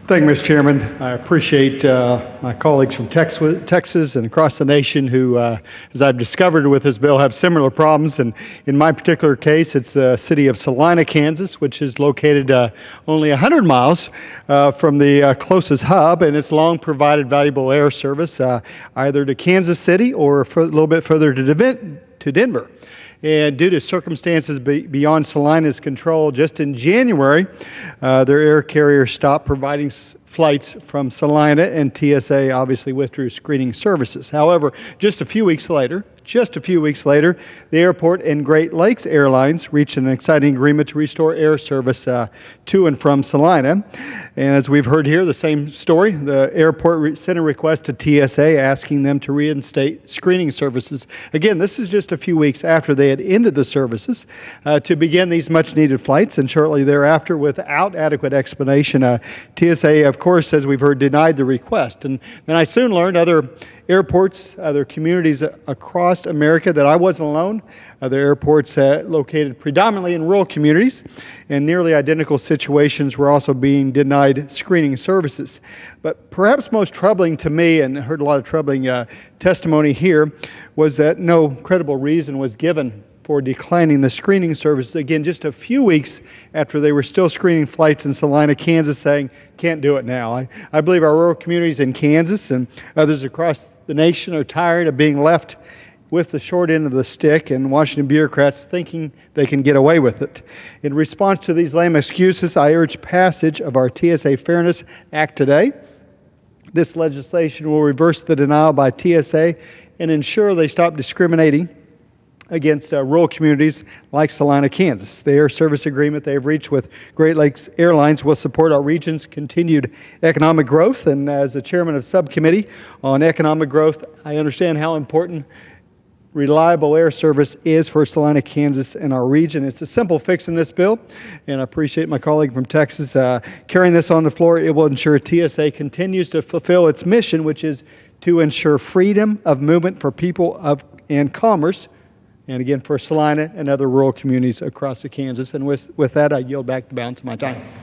Thank you, Mr. Chairman. I appreciate my colleagues from Texas and across the nation who, as I've discovered with this bill, have similar problems. And in my particular case, it's the city of Salina, Kansas, which is located only 100 miles from the closest hub, and it's long provided valuable air service either to Kansas City or a little bit further to Denver. And due to circumstances beyond Salina's control, just in January, their air carrier stopped providing flights from Salina, and TSA obviously withdrew screening services. However, just a few weeks later, the airport and Great Lakes Airlines reached an exciting agreement to restore air service to and from Salina. And as we've heard here, the same story. The airport sent a request to TSA asking them to reinstate screening services. Again, this is just a few weeks after they had ended the services to begin these much-needed flights, and shortly thereafter, without adequate explanation, TSA, of course, as we've heard, denied the request. And then I soon learned other airports, other communities across America, that I wasn't alone. Other airports located predominantly in rural communities, and nearly identical situations were also being denied screening services. But perhaps most troubling to me, and I heard a lot of troubling testimony here, was that no credible reason was given for declining the screening services. Again, just a few weeks after they were still screening flights in Salina, Kansas, saying, can't do it now. I believe our rural communities in Kansas and others across the nation are tired of being left with the short end of the stick and Washington bureaucrats thinking they can get away with it. In response to these lame excuses, I urge passage of our TSA Fairness Act today. This legislation will reverse the denial by TSA and ensure they stop discriminating against rural communities like Salina, Kansas. The air service agreement they have reached with Great Lakes Airlines will support our region's continued economic growth. And as the chairman of subcommittee on economic growth, I understand how important reliable air service is for Salina, Kansas, and our region. It's a simple fix in this bill, and I appreciate my colleague from Texas carrying this on the floor. It will ensure TSA continues to fulfill its mission, which is to ensure freedom of movement for people and commerce, and again for Salina and other rural communities across the Kansas. And with that, I yield back the balance of my time.